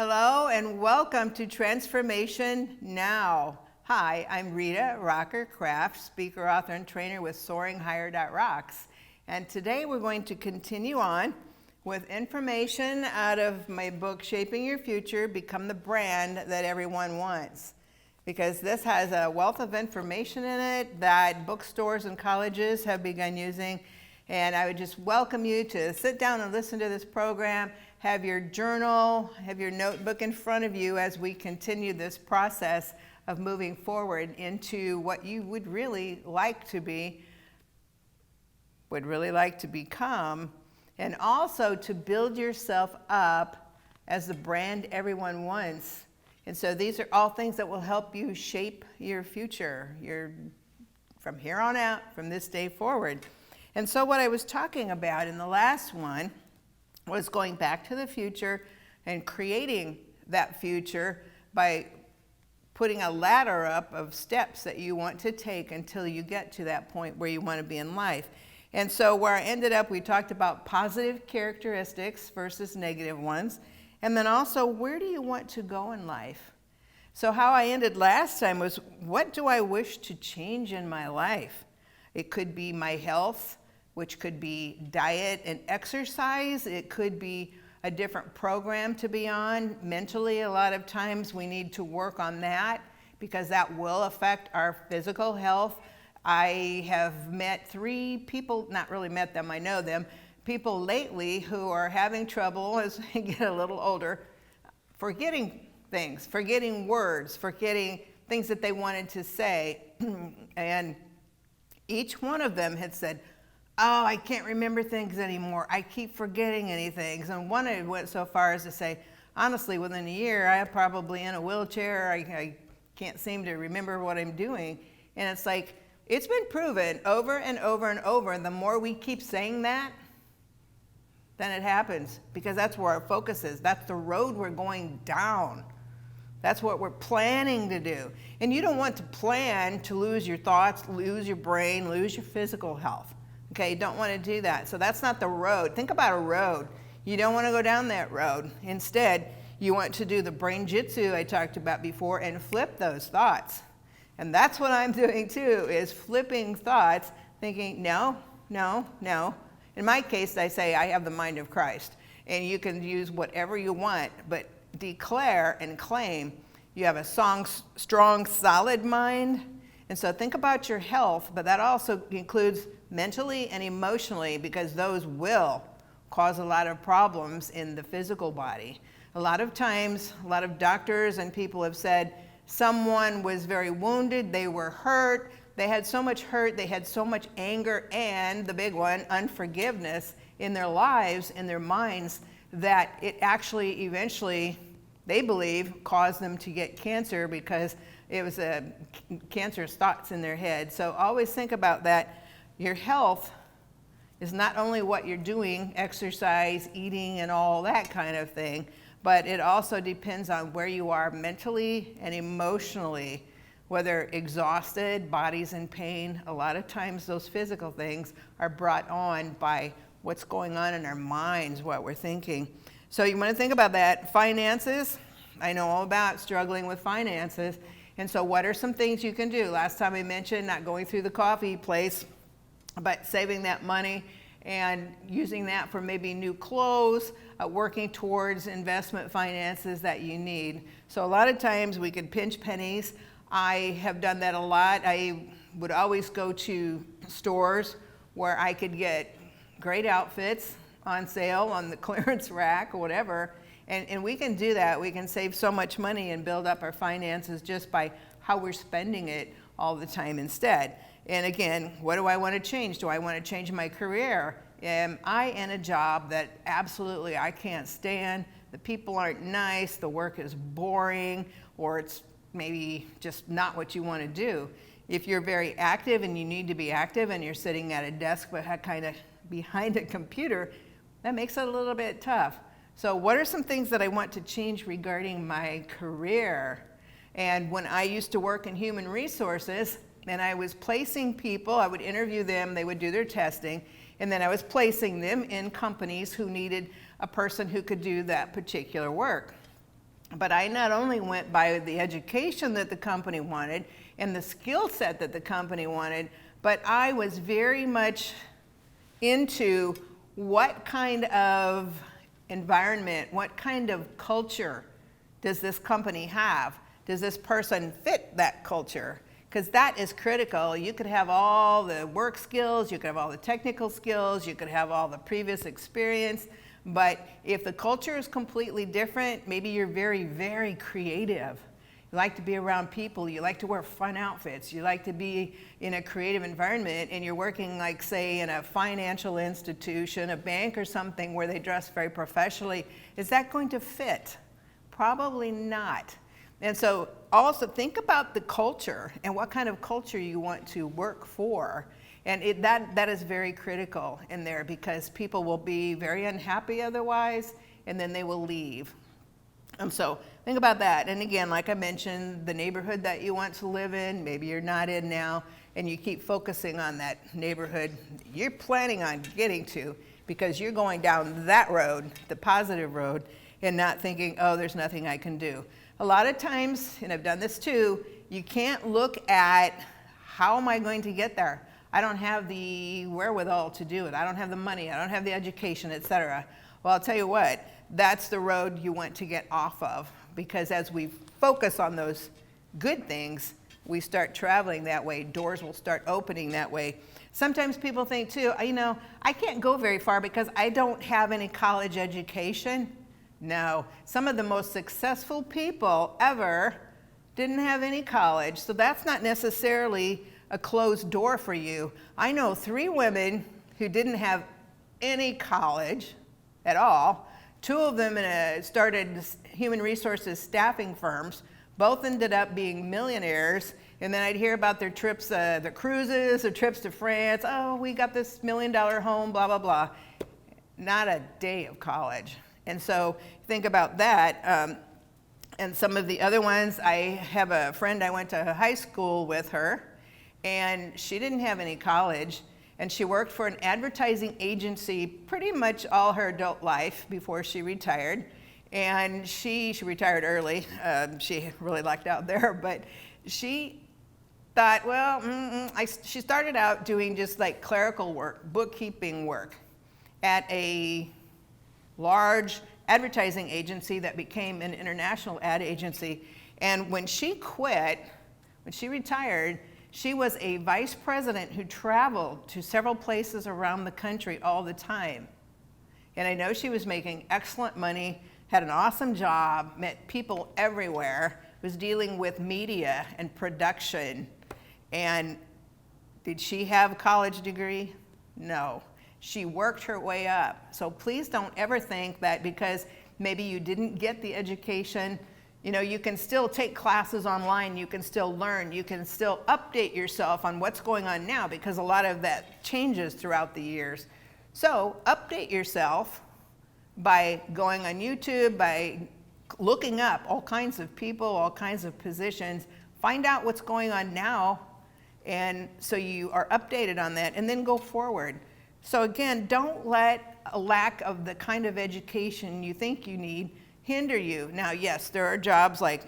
Hello and welcome to Transformation Now. Hi, I'm Rita Rocker Kraft, speaker, author, and trainer with SoaringHigher.rocks. And today we're going to continue on with information out of my book, Shaping Your Future, Become the Brand That Everyone Wants. Because this has a wealth of information in it that bookstores and colleges have begun using. And I would just welcome you to sit down and listen to this program. Have your journal, have your notebook in front of you as we continue this process of moving forward into what you would really like to be, would really like to become, and also to build yourself up as the brand everyone wants. And so these are all things that will help you shape your future, from here on out, from this day forward. And so what I was talking about in the last one was going back to the future and creating that future by putting a ladder up of steps that you want to take until you get to that point where you want to be in life. And so where I ended up, we talked about positive characteristics versus negative ones. And then also, where do you want to go in life? So how I ended last time was, what do I wish to change in my life? It could be my health, which could be diet and exercise. It could be a different program to be on. Mentally, a lot of times we need to work on that because that will affect our physical health. I have met 3 people, not really met them, I know them, people lately who are having trouble as they get a little older, forgetting things, forgetting words, forgetting things that they wanted to say. And each one of them had said, "Oh, I can't remember things anymore. I keep forgetting anything." And one went so far as to say, honestly, within a year, I'm probably in a wheelchair. I can't seem to remember what I'm doing. And it's like, it's been proven over and over and over. And the more we keep saying that, then it happens, because that's where our focus is. That's the road we're going down. That's what we're planning to do. And you don't want to plan to lose your thoughts, lose your brain, lose your physical health. Okay, you don't want to do that. So that's not the road. Think about a road. You don't want to go down that road. Instead, you want to do the brain jitsu I talked about before and flip those thoughts. And that's what I'm doing too, is flipping thoughts, thinking, no, no, no. In my case, I say I have the mind of Christ. And you can use whatever you want, but declare and claim you have a strong, solid mind. And so think about your health, but that also includes mentally and emotionally, because those will cause a lot of problems in the physical body. A lot of times, a lot of doctors and people have said someone was very wounded, they were hurt, they had so much hurt, they had so much anger, and the big one, unforgiveness in their lives, in their minds, that it actually eventually, they believe, caused them to get cancer because it was cancerous thoughts in their head. So always think about that. Your health is not only what you're doing, exercise, eating, and all that kind of thing, but it also depends on where you are mentally and emotionally, whether exhausted, body's in pain. A lot of times those physical things are brought on by what's going on in our minds, what we're thinking. So you want to think about that. Finances, I know all about struggling with finances. And so what are some things you can do? Last time I mentioned not going through the coffee place, but saving that money and using that for maybe new clothes, working towards investment finances that you need. So a lot of times we could pinch pennies. I have done that a lot. I would always go to stores where I could get great outfits on sale on the clearance rack or whatever. And we can do that. We can save so much money and build up our finances just by how we're spending it all the time instead. And again, what do I want to change? Do I want to change my career? Am I in a job that absolutely I can't stand? The people aren't nice, the work is boring, or it's maybe just not what you want to do. If you're very active and you need to be active and you're sitting at a desk but kind of behind a computer, that makes it a little bit tough. So what are some things that I want to change regarding my career? And when I used to work in human resources, and I was placing people, I would interview them, they would do their testing, and then I was placing them in companies who needed a person who could do that particular work. But I not only went by the education that the company wanted and the skill set that the company wanted, but I was very much into what kind of environment, what kind of culture does this company have? Does this person fit that culture? Because that is critical. You could have all the work skills, you could have all the technical skills, you could have all the previous experience, but if the culture is completely different, maybe you're very, very creative. You like to be around people, you like to wear fun outfits, you like to be in a creative environment, and you're working, like, say, in a financial institution, a bank or something where they dress very professionally. Is that going to fit? Probably not. And so also think about the culture and what kind of culture you want to work for. And that is very critical in there, because people will be very unhappy otherwise, and then they will leave. So think about that. And again, like I mentioned, the neighborhood that you want to live in, maybe you're not in now, and you keep focusing on that neighborhood you're planning on getting to, because you're going down that road, the positive road, and not thinking, oh, there's nothing I can do. A lot of times, and I've done this too, you can't look at how am I going to get there? I don't have the wherewithal to do it. I don't have the money. I don't have the education, etc. Well, I'll tell you what, that's the road you want to get off of, because as we focus on those good things, we start traveling that way. Doors will start opening that way. Sometimes people think too, I can't go very far because I don't have any college education. No, some of the most successful people ever didn't have any college, so that's not necessarily a closed door for you. I know 3 women who didn't have any college at all. 2 of them started human resources staffing firms. Both ended up being millionaires, and then I'd hear about their trips, their cruises, their trips to France. Oh, we got this $1 million home, blah, blah, blah. Not a day of college. And so think about that. And some of the other ones, I have a friend I went to high school with her, and she didn't have any college, and she worked for an advertising agency pretty much all her adult life before she retired. And she retired early. She really lucked out there, but she thought, well, she started out doing just like clerical work, bookkeeping work at a large advertising agency that became an international ad agency. And when she quit, when she retired, she was a vice president who traveled to several places around the country all the time. And I know she was making excellent money, had an awesome job, met people everywhere, was dealing with media and production. And did she have a college degree? No. She worked her way up. So please don't ever think that because maybe you didn't get the education, you can still take classes online, you can still learn, you can still update yourself on what's going on now, because a lot of that changes throughout the years. So update yourself by going on YouTube, by looking up all kinds of people, all kinds of positions, find out what's going on now, and so you are updated on that, and then go forward. So again, don't let a lack of the kind of education you think you need hinder you. Now, yes, there are jobs like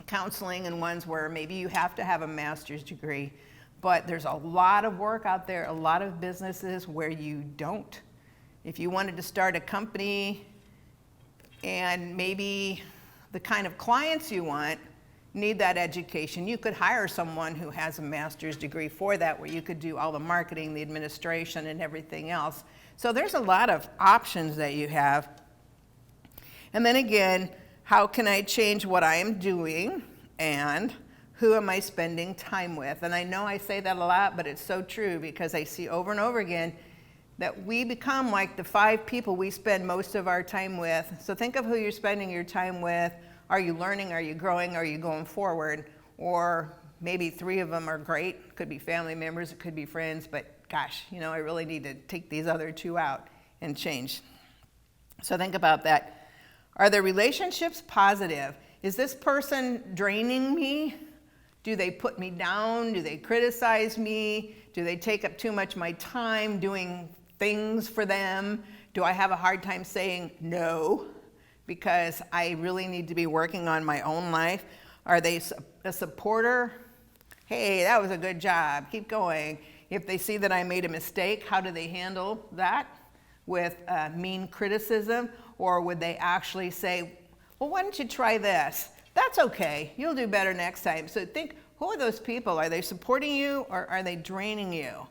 counseling and ones where maybe you have to have a master's degree, but there's a lot of work out there, a lot of businesses where you don't. If you wanted to start a company and maybe the kind of clients you want need that education, you could hire someone who has a master's degree for that, where you could do all the marketing, the administration, and everything else. So there's a lot of options that you have. And then again, how can I change what I am doing, and who am I spending time with? And I know I say that a lot, but it's so true, because I see over and over again that we become like the 5 people we spend most of our time with. So think of who you're spending your time with. Are you learning? Are you growing? Are you going forward? Or maybe 3 of them are great. It could be family members, it could be friends, but gosh, I really need to take these other 2 out and change. So think about that. Are the relationships positive? Is this person draining me? Do they put me down? Do they criticize me? Do they take up too much of my time doing things for them? Do I have a hard time saying no? because I really need to be working on my own life? Are they a supporter? Hey, that was a good job, keep going. If they see that I made a mistake, how do they handle that? With mean criticism? Or would they actually say, well, why don't you try this? That's okay, you'll do better next time. So think, who are those people? Are they supporting you or are they draining you?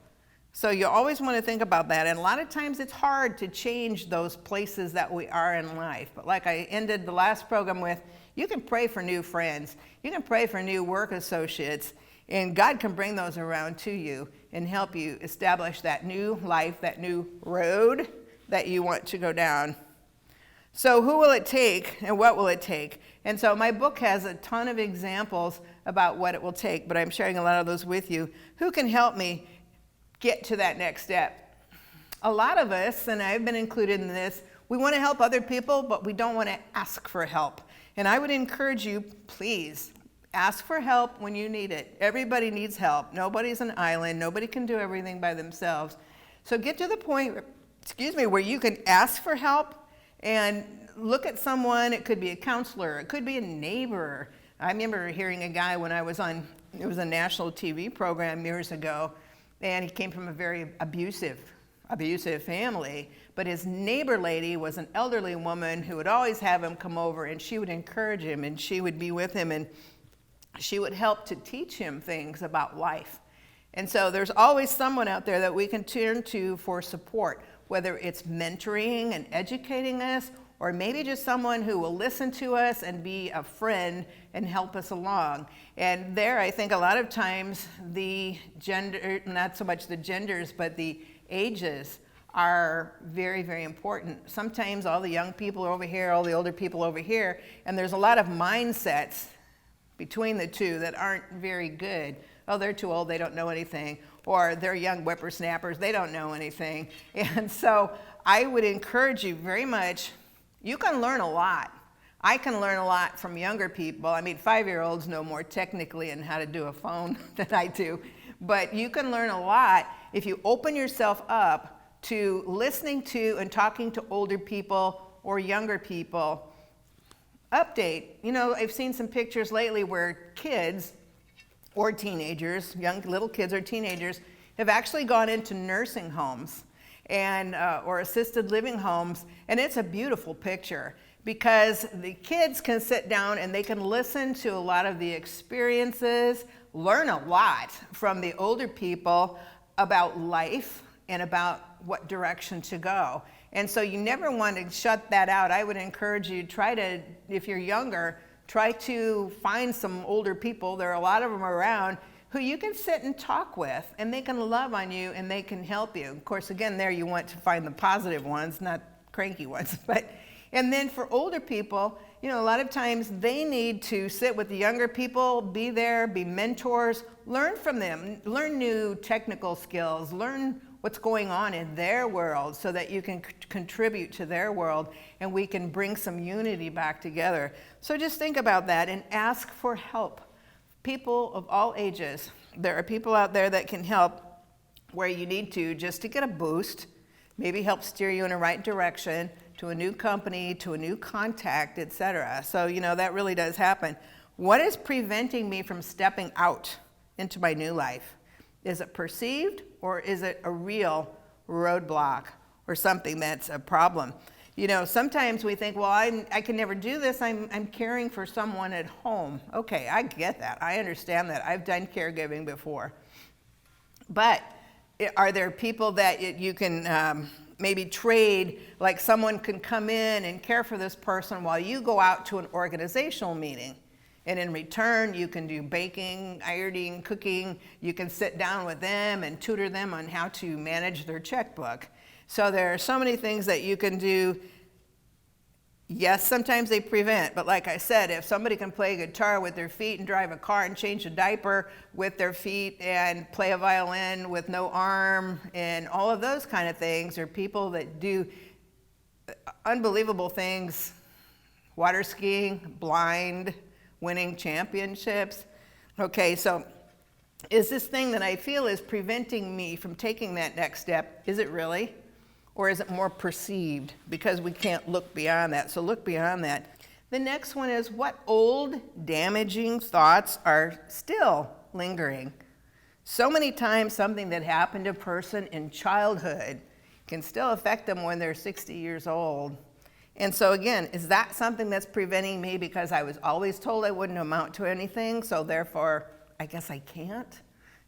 So you always want to think about that. And a lot of times it's hard to change those places that we are in life. But like I ended the last program with, you can pray for new friends. You can pray for new work associates. And God can bring those around to you and help you establish that new life, that new road that you want to go down. So who will it take and what will it take? And so my book has a ton of examples about what it will take, but I'm sharing a lot of those with you. Who can help me get to that next step? A lot of us, and I've been included in this, we want to help other people, but we don't want to ask for help. And I would encourage you, please, ask for help when you need it. Everybody needs help. Nobody's an island. Nobody can do everything by themselves. So get to the point, where you can ask for help and look at someone. It could be a counselor. It could be a neighbor. I remember hearing a guy when I was on, it was a national TV program years ago, and he came from a very abusive family, but his neighbor lady was an elderly woman who would always have him come over, and she would encourage him, and she would be with him, and she would help to teach him things about life. And so there's always someone out there that we can turn to for support, whether it's mentoring and educating us, or maybe just someone who will listen to us and be a friend and help us along. And there, I think a lot of times the gender, not so much the genders, but the ages are very, very important. Sometimes all the young people are over here, all the older people over here, and there's a lot of mindsets between the two that aren't very good. Oh, they're too old, they don't know anything. Or they're young whippersnappers, they don't know anything. And so I would encourage you very much, you can learn a lot. I can learn a lot from younger people. I mean, 5-year-olds know more technically in how to do a phone than I do. But you can learn a lot if you open yourself up to listening to and talking to older people or younger people. Update. You know, I've seen some pictures lately where kids or teenagers, young little kids or teenagers, have actually gone into nursing homes and or assisted living homes, and it's a beautiful picture because the kids can sit down and they can listen to a lot of the experiences, learn a lot from the older people about life and about what direction to go. And so you never want to shut that out. I would encourage you, try to, if you're younger, try to find some older people, there are a lot of them around, who you can sit and talk with, and they can love on you and they can help you. Of course, again, there you want to find the positive ones, not cranky ones. And then for older people, you know, a lot of times they need to sit with the younger people, be there, be mentors, learn from them, learn new technical skills, learn what's going on in their world so that you can contribute to their world and we can bring some unity back together. So just think about that and ask for help. People of all ages, there are people out there that can help where you need to just to get a boost, maybe help steer you in the right direction to a new company, to a new contact, etc. So, you know, that really does happen. What is preventing me from stepping out into my new life? Is it perceived or is it a real roadblock or something that's a problem? You know, sometimes we think, well, I can never do this. I'm caring for someone at home. Okay, I get that. I understand that. I've done caregiving before. But are there people that you can maybe trade, like someone can come in and care for this person while you go out to an organizational meeting? And in return, you can do baking, ironing, cooking. You can sit down with them and tutor them on how to manage their checkbook. So there are so many things that you can do. Yes, sometimes they prevent, but like I said, if somebody can play guitar with their feet and drive a car and change a diaper with their feet and play a violin with no arm and all of those kind of things, or people that do unbelievable things, water skiing, blind, winning championships. Okay, so is this thing that I feel is preventing me from taking that next step, is it really? Or is it more perceived? Because we can't look beyond that. So look beyond that. The next one is, what old damaging thoughts are still lingering? So many times something that happened to a person in childhood can still affect them when they're 60 years old. And so again, is that something that's preventing me because I was always told I wouldn't amount to anything, so therefore I guess I can't?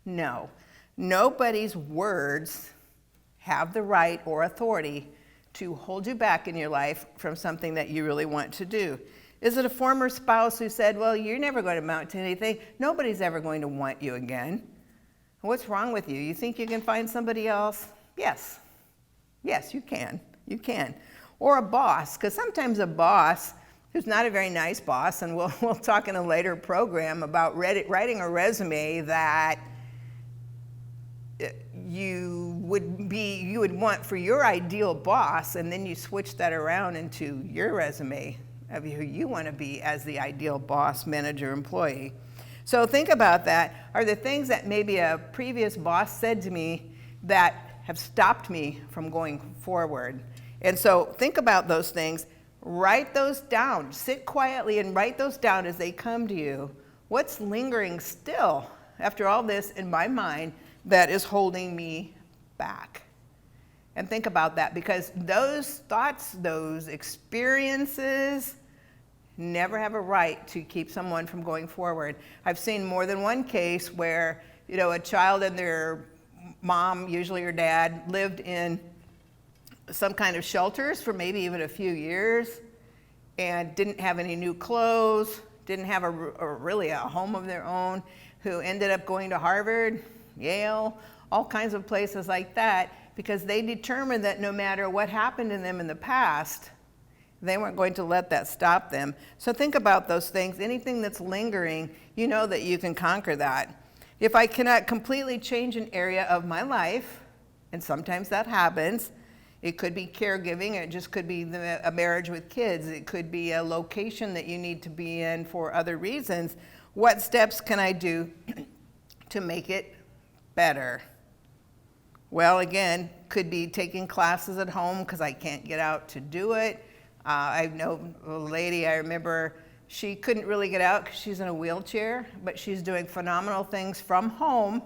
No. Nobody's words have the right or authority to hold you back in your life from something that you really want to do. Is it a former spouse who said, well, you're never going to amount to anything. Nobody's ever going to want you again. What's wrong with you? You think you can find somebody else? Yes. Yes, you can. You can. Or a boss, because sometimes a boss who's not a very nice boss, and we'll talk in a later program about writing a resume that you would want for your ideal boss, and then you switch that around into your resume of who you want to be as the ideal boss, manager, employee. So think about that. Are there things that maybe a previous boss said to me that have stopped me from going forward? And so think about those things. Write those down. Sit quietly and write those down as they come to you. What's lingering still after all this in my mind that is holding me back? And think about that, because those thoughts, those experiences never have a right to keep someone from going forward. I've seen more than one case where, a child and their mom, usually her dad, lived in some kind of shelters for maybe even a few years and didn't have any new clothes, didn't have really a home of their own, who ended up going to Harvard, Yale, all kinds of places like that, because they determined that no matter what happened to them in the past, they weren't going to let that stop them. So think about those things. Anything that's lingering, you know that you can conquer that. If I cannot completely change an area of my life, and sometimes that happens, it could be caregiving, it just could be a marriage with kids, it could be a location that you need to be in for other reasons. What steps can I do to make it better? Well, again, could be taking classes at home because I can't get out to do it. I know a lady, I remember, she couldn't really get out because she's in a wheelchair, but she's doing phenomenal things from home.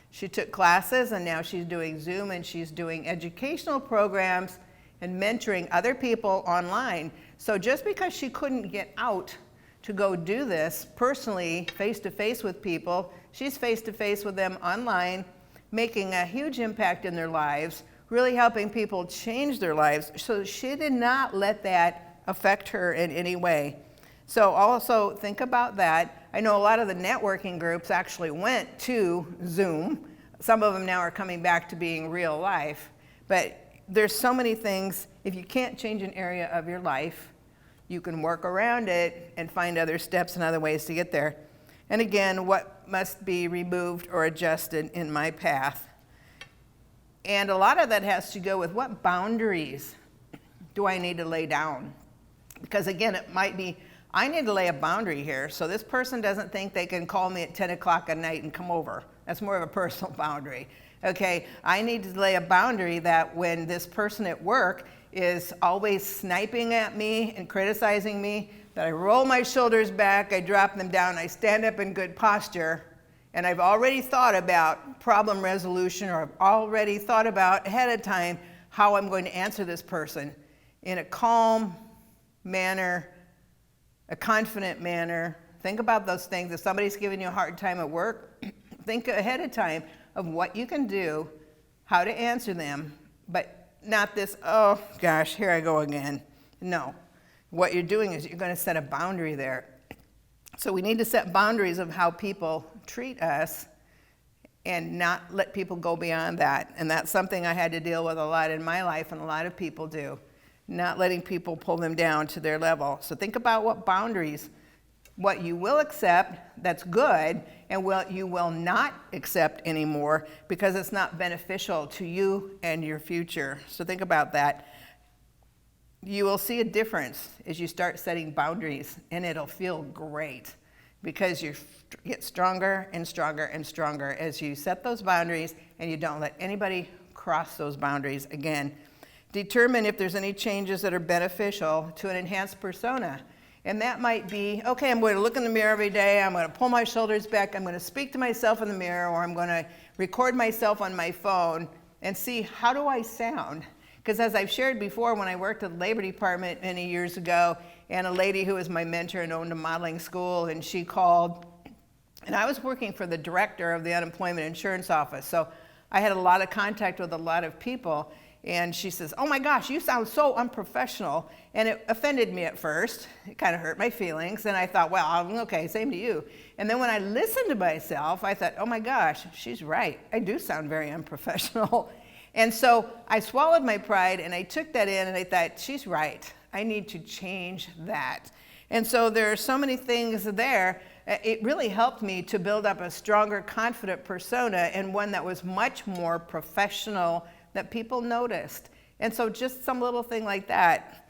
She took classes, and now she's doing Zoom, and she's doing educational programs and mentoring other people online. So just because she couldn't get out to go do this personally, face-to-face with people, she's face-to-face with them online, making a huge impact in their lives, really helping people change their lives. So she did not let that affect her in any way. So also think about that. I know a lot of the networking groups actually went to Zoom. Some of them now are coming back to being real life. But there's so many things. If you can't change an area of your life, you can work around it and find other steps and other ways to get there. And again, what must be removed or adjusted in my path? And a lot of that has to go with what boundaries do I need to lay down? Because again, it might be, I need to lay a boundary here so this person doesn't think they can call me at 10 o'clock at night and come over. That's more of a personal boundary. Okay, I need to lay a boundary that when this person at work is always sniping at me and criticizing me, that I roll my shoulders back, I drop them down, I stand up in good posture, and I've already thought about problem resolution, or I've already thought about ahead of time how I'm going to answer this person in a calm manner, a confident manner. Think about those things. If somebody's giving you a hard time at work, think ahead of time of what you can do, how to answer them, but not this, oh gosh, here I go again. No. What you're doing is you're going to set a boundary there. So we need to set boundaries of how people treat us and not let people go beyond that. And that's something I had to deal with a lot in my life, and a lot of people do. Not letting people pull them down to their level. So think about what boundaries, what you will accept that's good, and what you will not accept anymore because it's not beneficial to you and your future. So think about that. You will see a difference as you start setting boundaries, and it'll feel great because you get stronger and stronger and stronger as you set those boundaries and you don't let anybody cross those boundaries again. Determine if there's any changes that are beneficial to an enhanced persona. And that might be, okay, I'm going to look in the mirror every day, I'm going to pull my shoulders back, I'm going to speak to myself in the mirror, or I'm going to record myself on my phone and see, how do I sound? Because as I've shared before, when I worked at the Labor Department many years ago, and a lady who was my mentor and owned a modeling school, and she called, and I was working for the director of the unemployment insurance office, so I had a lot of contact with a lot of people, and she says, oh my gosh, you sound so unprofessional. And it offended me at first. It kind of hurt my feelings. And I thought, well, okay, same to you. And then when I listened to myself, I thought, oh my gosh, she's right. I do sound very unprofessional. And so I swallowed my pride and I took that in and I thought, she's right. I need to change that. And so there are so many things there. It really helped me to build up a stronger, confident persona, and one that was much more professional, that people noticed. And so just some little thing like that.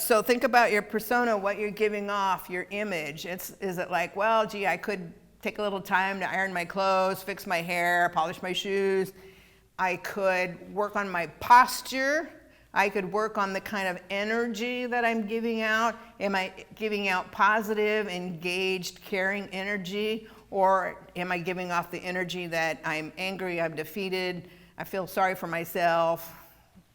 So think about your persona, what you're giving off, your image. Is it like, well, gee, I could take a little time to iron my clothes, fix my hair, polish my shoes. I could work on my posture. I could work on the kind of energy that I'm giving out. Am I giving out positive, engaged, caring energy? Or am I giving off the energy that I'm angry, I'm defeated, I feel sorry for myself?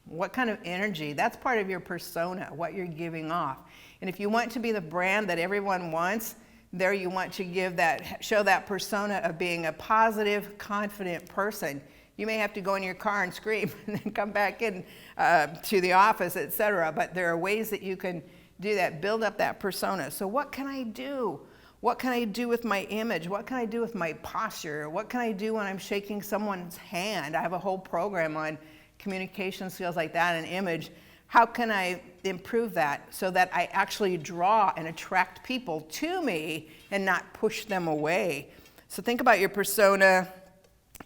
What kind of energy? That's part of your persona, what you're giving off. And if you want to be the brand that everyone wants, there you want to show that persona of being a positive, confident person. You may have to go in your car and scream and then come back in to the office, etc. But there are ways that you can do that, build up that persona. So what can I do? What can I do with my image? What can I do with my posture? What can I do when I'm shaking someone's hand? I have a whole program on communication skills like that and image. How can I improve that so that I actually draw and attract people to me and not push them away? So think about your persona,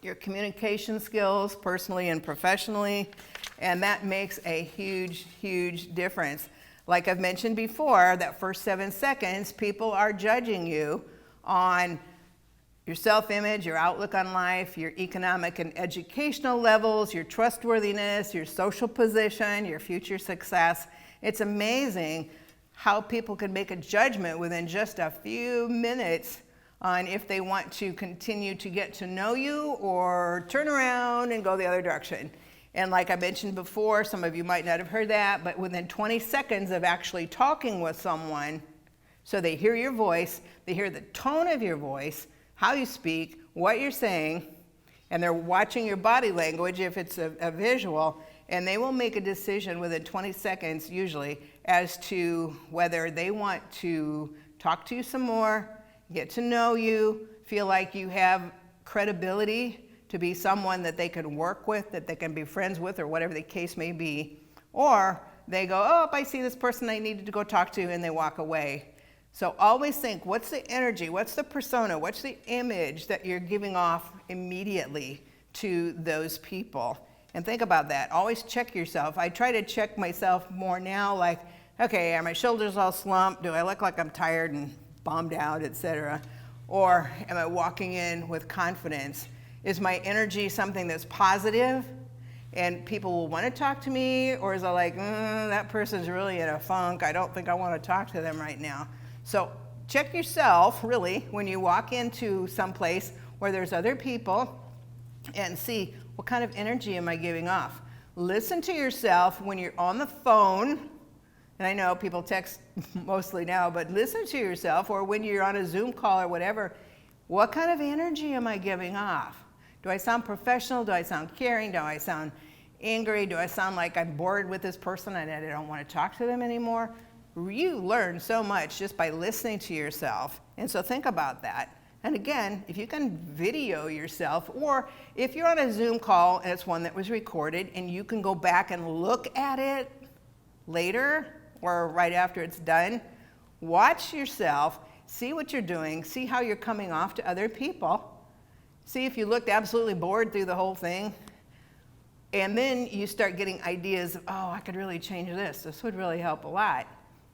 your communication skills, personally and professionally, and that makes a huge, huge difference. Like I've mentioned before, that first 7 seconds, people are judging you on your self-image, your outlook on life, your economic and educational levels, your trustworthiness, your social position, your future success. It's amazing how people can make a judgment within just a few minutes on if they want to continue to get to know you or turn around and go the other direction. And like I mentioned before, some of you might not have heard that, but within 20 seconds of actually talking with someone, so they hear your voice, they hear the tone of your voice, how you speak, what you're saying, and they're watching your body language if it's a visual, and they will make a decision within 20 seconds usually as to whether they want to talk to you some more, get to know you, feel like you have credibility to be someone that they can work with, that they can be friends with, or whatever the case may be. Or they go, oh, if I see this person I needed to go talk to, and they walk away. So always think, what's the energy, what's the persona, what's the image that you're giving off immediately to those people? And think about that. Always check yourself. I try to check myself more now, like, okay, are my shoulders all slumped? Do I look like I'm tired and bummed out, etc.? Or am I walking in with confidence? Is my energy something that's positive and people will want to talk to me? Or is it like, that person's really in a funk, I don't think I want to talk to them right now? So check yourself, really, when you walk into some place where there's other people, and see, what kind of energy am I giving off? Listen to yourself when you're on the phone, and I know people text mostly now, but listen to yourself, or when you're on a Zoom call or whatever, what kind of energy am I giving off? Do I sound professional? Do I sound caring? Do I sound angry? Do I sound like I'm bored with this person and I don't want to talk to them anymore? You learn so much just by listening to yourself. And so think about that. And again, if you can video yourself, or if you're on a Zoom call and it's one that was recorded and you can go back and look at it later or right after it's done, watch yourself, see what you're doing, see how you're coming off to other people. See if you looked absolutely bored through the whole thing. And then you start getting ideas of, oh, I could really change this. This would really help a lot.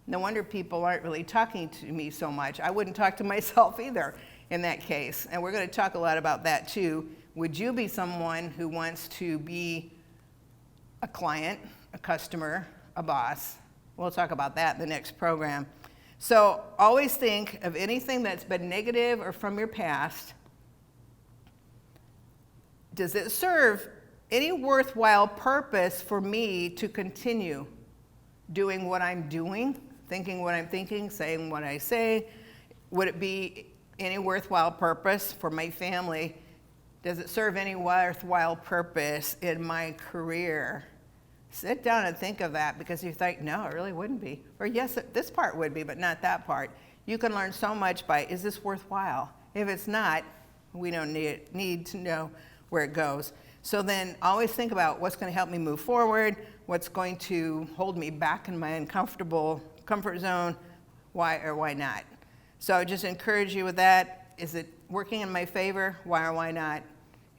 No wonder people aren't really talking to me so much. I wouldn't talk to myself either in that case. And we're going to talk a lot about that too. Would you be someone who wants to be a client a customer, a boss. We'll talk about that in the next program. So always think of anything that's been negative or from your past. Does it serve any worthwhile purpose for me to continue doing what I'm doing, thinking what I'm thinking, saying what I say? Would it be any worthwhile purpose for my family? Does it serve any worthwhile purpose in my career? Sit down and think of that, because you think, no, it really wouldn't be. Or yes, this part would be, but not that part. You can learn so much by, is this worthwhile? If it's not, we don't need to know where it goes. So then always think about what's going to help me move forward, what's going to hold me back in my uncomfortable comfort zone, why or why not. So I just encourage you with that. Is it working in my favor? Why or why not?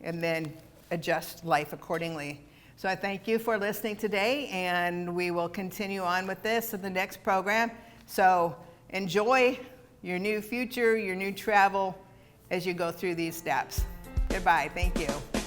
And then adjust life accordingly. So I thank you for listening today, and we will continue on with this in the next program. So enjoy your new future, your new travel as you go through these steps. Goodbye. Thank you.